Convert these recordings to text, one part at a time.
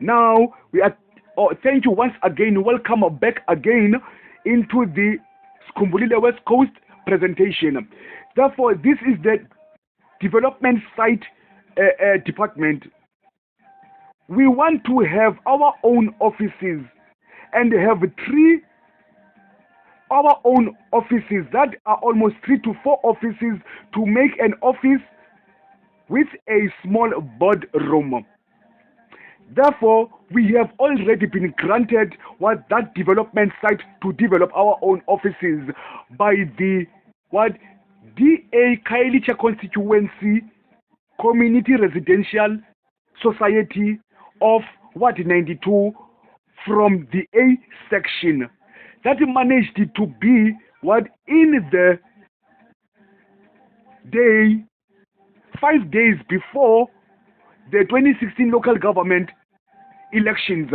Now we are. Oh, thank you once again. Welcome back again into the Skumbulile West Coast presentation. Therefore, this is the development site department. We want to have our own offices and have our own offices that are almost 3 to 4 offices to make an office with a small boardroom. Therefore, we have already been granted that development site to develop our own offices by the DA Kailicha Constituency Community Residential Society of 92 from the A section that managed to be in the day 5 days before the 2016 local government elections.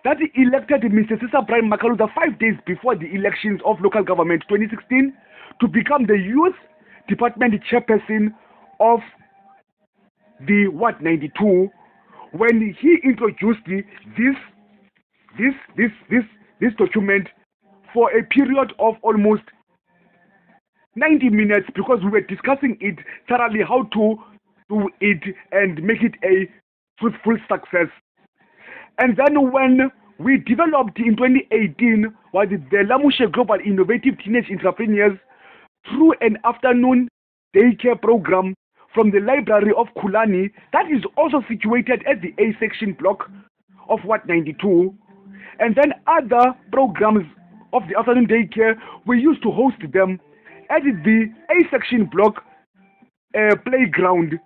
That elected Mr. Cesar Brian Makaluza 5 days before the elections of local government 2016 to become the youth department chairperson of the 92 when he introduced this document for a period of almost 90 minutes, because we were discussing it thoroughly, how to do it and make it a fruitful success. And then when we developed in 2018 the Lamushe Global Innovative Teenage Entrepreneurs through an afternoon daycare program from the library of Kulani, that is also situated at the A section block of 92. And then other programs of the afternoon daycare, we used to host them at the A section block playground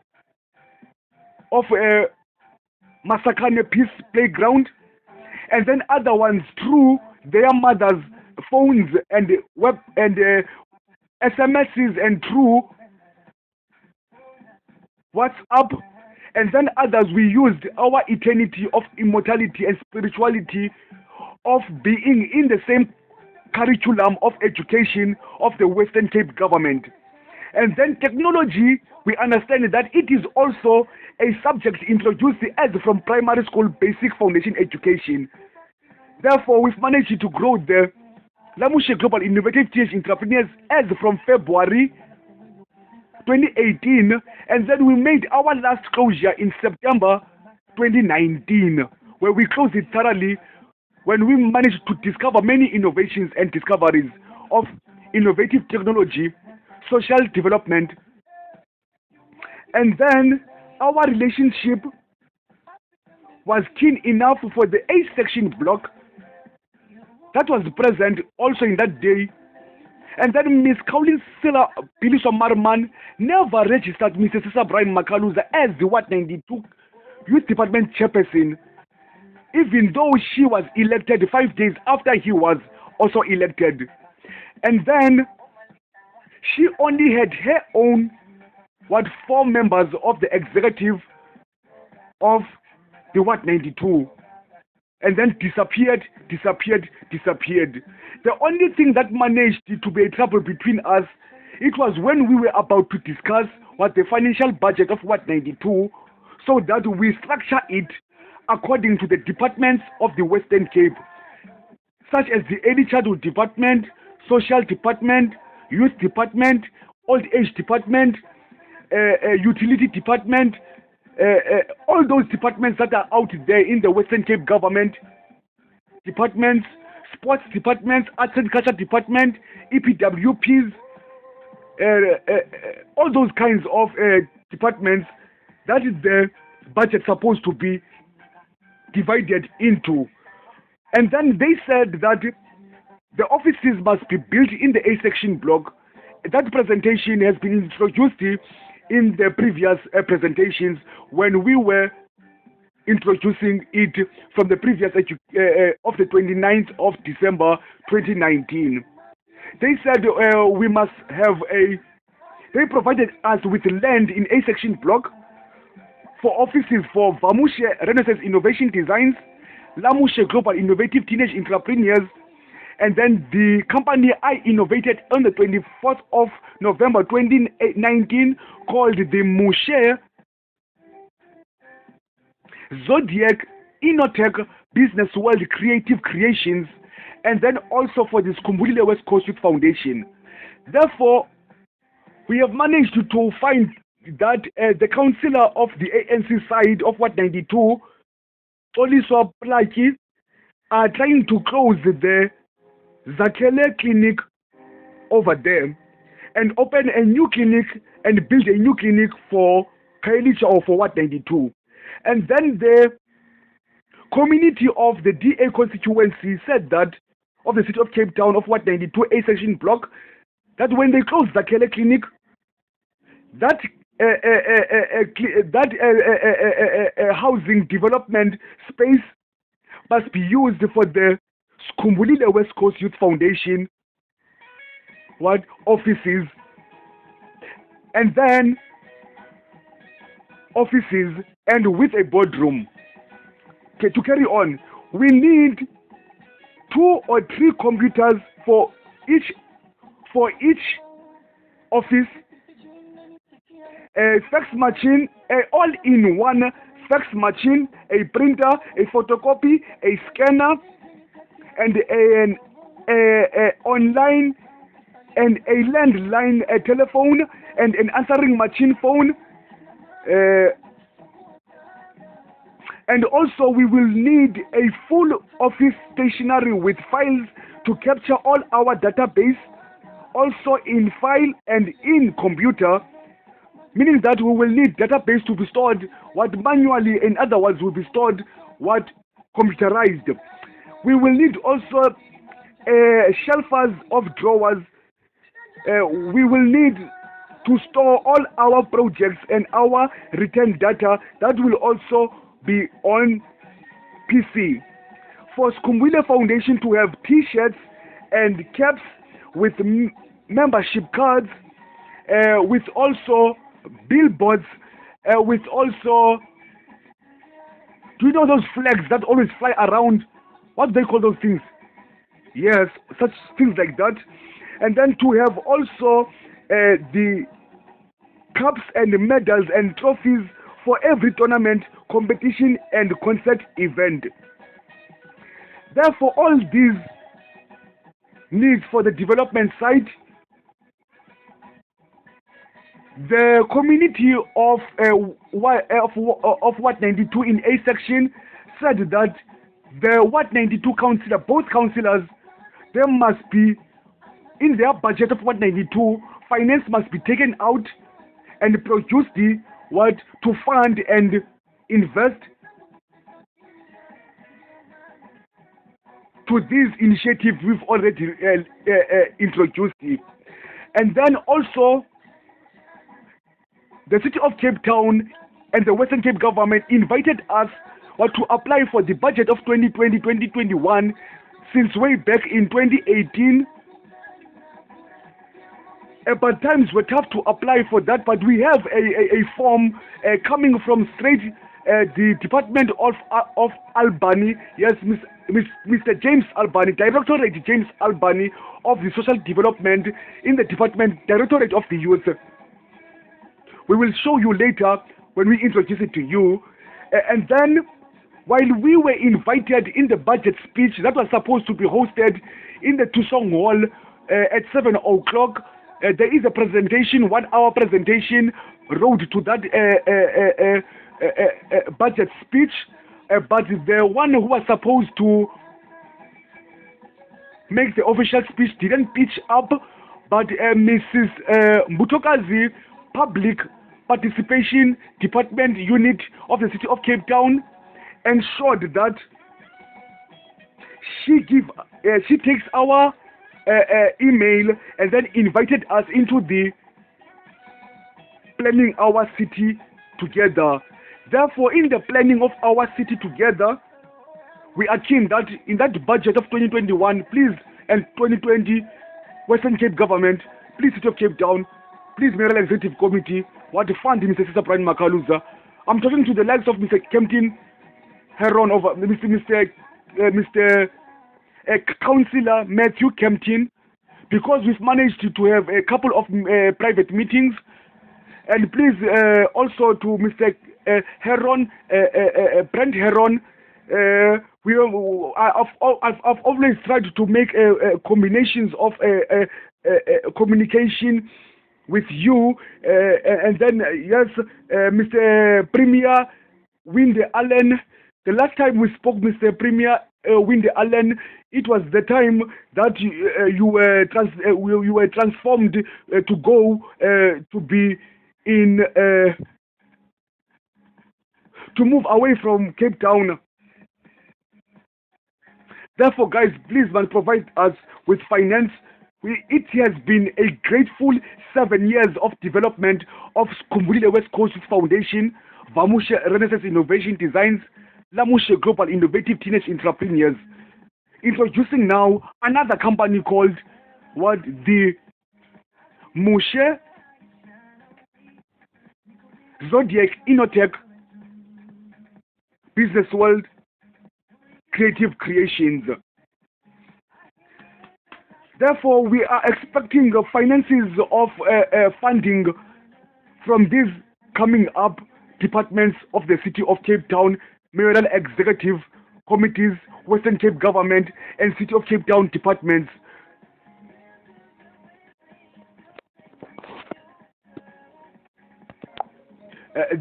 of Masakane Peace Playground, and then other ones through their mothers' phones and web and SMSs and through WhatsApp, and then others we used our eternity of immortality and spirituality of being in the same curriculum of education of the Western Cape government. And then technology, we understand that it is also a subject introduced as from primary school basic foundation education. Therefore, we've managed to grow the Lamushe Global Innovative Teenage Entrepreneurs as from February 2018, and then we made our last closure in September 2019, where we closed it thoroughly when we managed to discover many innovations and discoveries of innovative technology, social development. And then our relationship was keen enough for the A section block that was present also in that day. And then Miss Kaulin Silla Biliso Marman never registered Mr. Cesar Brian Makaluza as the 92 Youth Department chairperson, even though she was elected 5 days after he was also elected. And then she only had her own 4 members of the executive of the 92, and then disappeared. The only thing that managed to be a trouble between us, it was when we were about to discuss the financial budget of 92, so that we structure it according to the departments of the Western Cape, such as the Early Childhood Department, Social Department, Youth Department, Old Age Department, Utility Department, all those departments that are out there in the Western Cape government, departments, sports departments, arts and culture department, EPWPs, all those kinds of departments. That is the budget supposed to be divided into. And then they said that the offices must be built in the A section block. That presentation has been introduced in the previous presentations when we were introducing it from the previous of the 29th of December 2019. They said we must have they provided us with land in A section block for offices for Vamushe Renaissance Innovation Designs, Lamushe Global Innovative Teenage Entrepreneurs, and then the company I innovated on the 24th of November 2019 called the Mushe Zodiac, Inotech, Business World, Creative Creations, and then also for the Skumbulile West Coast Youth Foundation. Therefore, we have managed to find that the councillor of the ANC side of Wat 92, Oliswa Plaki, are trying to close the Zakele clinic over there and open a new clinic and build a new clinic for Kailicha or for Wat 92. And then the community of the DA constituency said that, of the city of Cape Town of Wat 92 A section block, that when they close the Zakele clinic, that housing development space must be used for the Skumbulile West Coast Youth Foundation offices, and then offices and with a boardroom. Okay, to carry on, we need 2 or 3 computers for each office, a fax machine, all-in-one fax machine, a printer, a photocopy, a scanner, and an online and a landline, a telephone, and an answering machine phone. And also we will need a full office stationery with files to capture all our database, also in file and in computer, meaning that we will need database to be stored manually, in other words will be stored computerized. We will need also shelves of drawers. We will need to store all our projects and our written data that will also be on PC. For Skumbulile Foundation to have t-shirts and caps with membership cards, with also billboards, with also, do you know those flags that always fly around? What do they call those things? Yes, such things like that. And then to have also the cups and medals and trophies for every tournament, competition and concert event. Therefore, all these needs for the development side, the community of Wat 92 in A section said that the Wat 92 councillor, both councillors, there must be, in their budget of Wat 92, finance must be taken out and produce the to fund and invest to this initiative we've already introduced. And then also the city of Cape Town and the Western Cape government invited us to apply for the budget of 2020-2021 since way back in 2018. But times were tough to apply for that, but we have a form coming from straight the Department of Albany, yes, Mr. James Albany, Directorate James Albany of the Social Development in the Department Directorate of the Youth. We will show you later when we introduce it to you. And then, while we were invited in the budget speech that was supposed to be hosted in the Tusong Hall at 7 o'clock, there is a presentation, 1-hour presentation, road to that budget speech, but the one who was supposed to make the official speech didn't pitch up, but Mrs. Mutokazi, Public Participation Department Unit of the City of Cape Town, ensured that she takes our email and then invited us into the planning our city together. Therefore, in the planning of our city together, we are keen that in that budget of 2021, please, and 2020, Western Cape government, please, City of Cape Town, please, Mayoral Executive Committee, what to fund Mr. Sister Brian Makaluza. I'm talking to the likes of Mr. Kempton Heron, over Mr. Councillor Matthew Kempton, because we've managed to have a couple of private meetings, and please also to Mr. Heron, Brent Heron. I've always tried to make combinations of communication with you, and then yes, Mr. Premier Winde Allen. The last time we spoke, Mr. Premier Winde Allen, it was the time that you were transformed to go to be in to move away from Cape Town. Therefore, guys, please man, provide us with finance. It has been a grateful 7 years of development of Skumbulile West Coast Foundation, Vamusha Renaissance Innovation Designs, Lamusha Global Innovative Teenage Entrepreneurs. Introducing now another company called the Mushe Zodiac Innotech Business World Creative Creations. Therefore, we are expecting finances of funding from these coming up departments of the City of Cape Town, mayoral executive committees, Western Cape government, and City of Cape Town departments.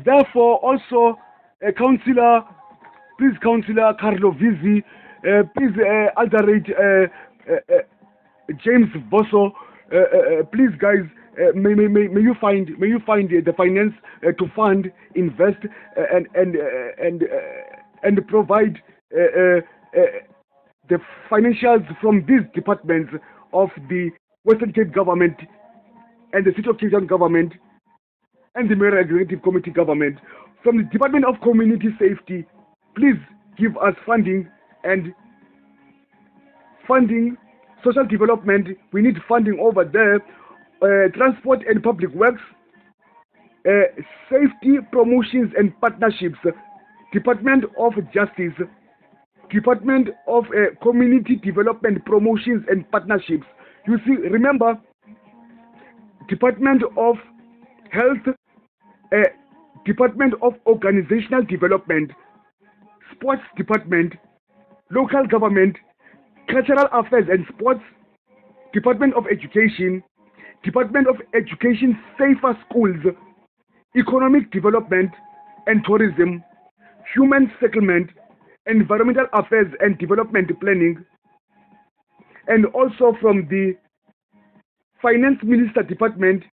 Therefore, also, Councillor Carlo Vizzi, please alterate James Bosso, please guys, may you find the finance to fund, invest, and provide the financials from these departments of the Western Cape government and the City of Cape Town government and the Mayoral Executive Committee government. From the Department of Community Safety, please give us funding and social development. We need funding over there. Transport and Public Works, Safety Promotions and Partnerships, Department of Justice, Department of Community Development Promotions and Partnerships. You see, remember, Department of Health, Department of Organizational Development, Sports Department, Local Government, Cultural Affairs and Sports, Department of Education, Department of Education Safer Schools, Economic Development and Tourism, Human Settlement, Environmental Affairs and Development Planning, and also from the Finance Minister Department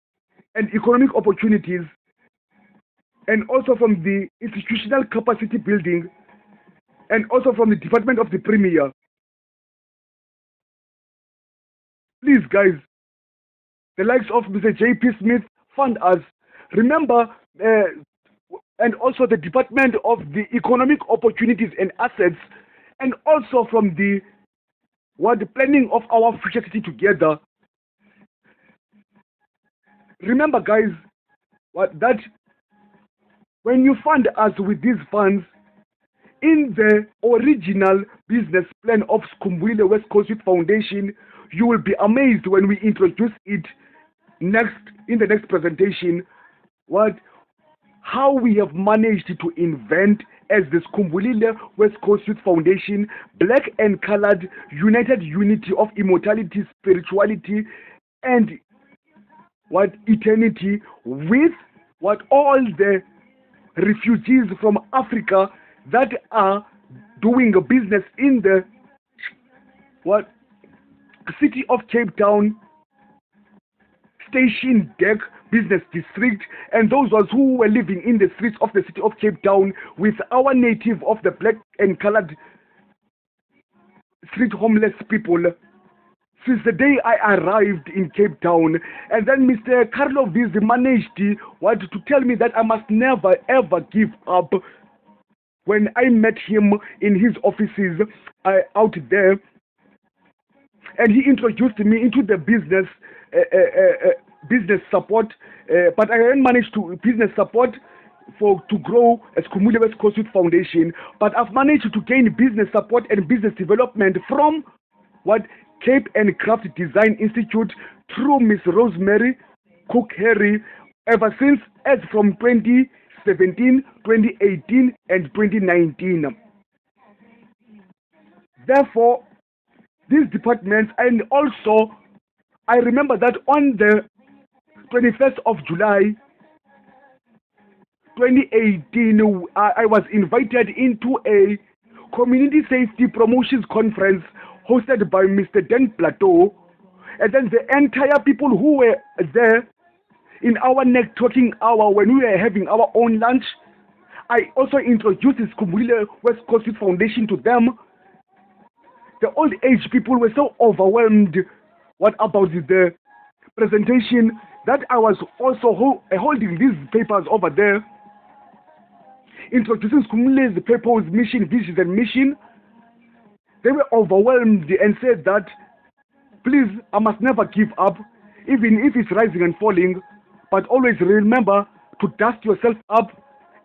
and Economic Opportunities, and also from the Institutional Capacity Building, and also from the Department of the Premier. Please, guys, the likes of Mr. J.P. Smith, fund us. Remember, and also the Department of the Economic Opportunities and Assets, and also from the planning of our future city together. Remember, guys, that when you fund us with these funds, in the original business plan of Skumbulile West Coast Youth Foundation, you will be amazed when we introduce it in the next presentation, how we have managed to invent as the Skumbulile West Coast Youth Foundation, Black and Colored United Unity of Immortality, Spirituality, and eternity, with all the refugees from Africa that are doing a business in the City of Cape Town Station Deck Business District, and those who were living in the streets of the City of Cape Town with our native of the Black and Colored street homeless people since the day I arrived in Cape Town. And then Mr. Carlo Vizzi managed to tell me that I must never ever give up. When I met him in his offices out there, and he introduced me into the business support, but I hadn't managed to business support to grow as Skumbulile West Coast Youth Foundation. But I've managed to gain business support and business development from Cape and Craft Design Institute through Miss Rosemary Cook Harry ever since, as from 2016. 2017, 2018, and 2019. Therefore, these departments, and also I remember that on the 21st of July 2018, I was invited into a community safety promotions conference hosted by Mr. Dan Plateau, and then the entire people who were there in our networking hour when we were having our own lunch, I also introduced the Skumbule West Coast Youth Foundation to them. The old age people were so overwhelmed what about the presentation that I was also holding these papers over there, introducing Skumule's purpose, mission, vision, and mission. They were overwhelmed and said that, please, I must never give up, even if it's rising and falling, but always remember to dust yourself up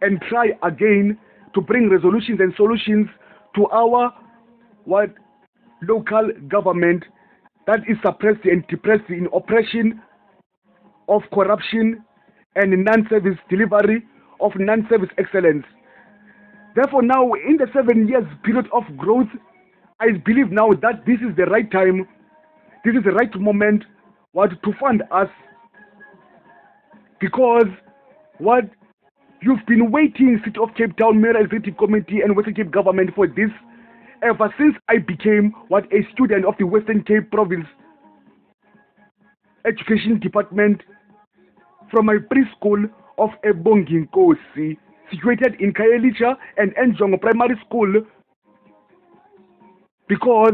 and try again to bring resolutions and solutions to our local government that is suppressed and depressed in oppression of corruption and non-service delivery of non-service excellence. Therefore, now in the 7 years period of growth, I believe now that this is the right time, this is the right moment to fund us, because you've been waiting, City of Cape Town Mayor Executive Committee and Western Cape government for this ever since I became a student of the Western Cape Province Education Department from my preschool of Ebongi Nkosi, situated in Khayelitsha and Njongo Primary School, because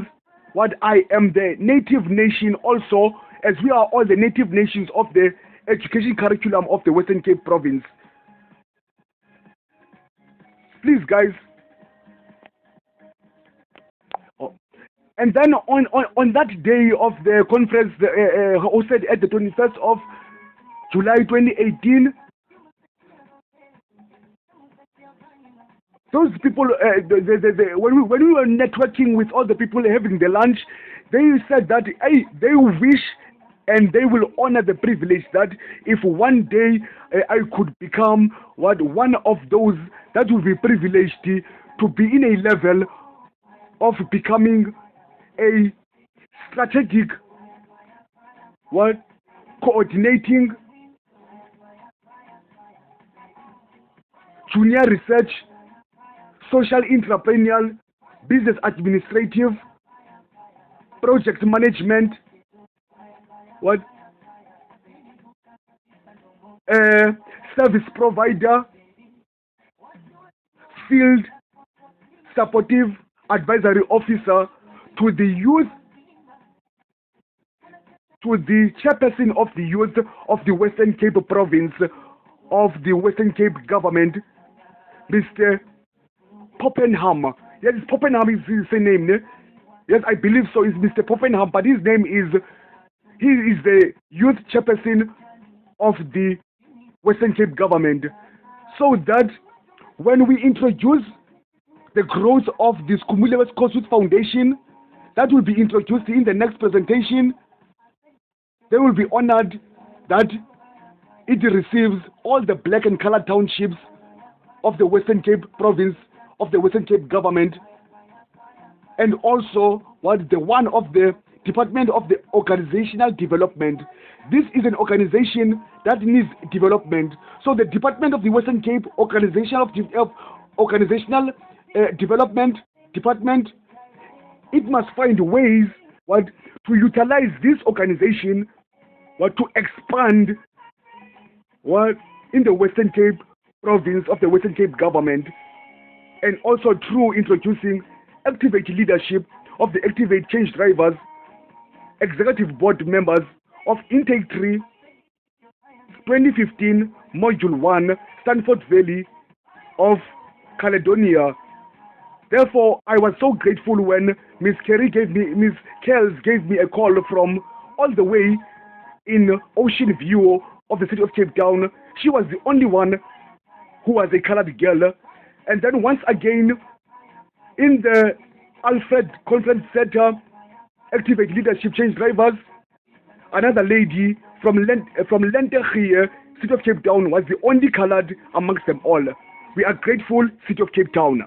I am the native nation also, as we are all the native nations of the education curriculum of the Western Cape Province. Please, guys. And then on that day of the conference hosted at the 21st of July 2018, those people, when we were networking with all the people having the lunch, they said that they wish and they will honor the privilege that if one day I could become one of those that will be privileged to be in a level of becoming a strategic coordinating junior research, social entrepreneurial, business administrative, project management, service provider, field supportive advisory officer to the youth, to the chairperson of the youth of the Western Cape Province of the Western Cape government, Mr. Poppenham. Yes, Poppenham is his name. Yes, I believe so. It's Mr. Poppenham, but his name is, he is the youth chairperson of the Western Cape government. So that when we introduce the growth of the Skumbule West Coast Youth Foundation, that will be introduced in the next presentation, they will be honored that it receives all the black and colored townships of the Western Cape Province of the Western Cape government, and also the one of the Department of the Organizational Development. This is an organization that needs development. So the Department of the Western Cape Organizational Development Department, it must find ways to utilize this organization to expand in the Western Cape Province of the Western Cape government, and also through introducing Activate leadership of the Activate change drivers, executive board members of Intake 3 2015 Module 1 Stanford Valley of Caledonia. Therefore, I was so grateful when Miss Kells gave me a call from all the way in Ocean View of the city of Cape Town. She was the only one who was a colored girl. And then once again, in the Alfred Conference Center, Activate Leadership Change Drivers, another lady from Lentegrie City of Cape Town was the only colored amongst them all. We are grateful, City of Cape Town.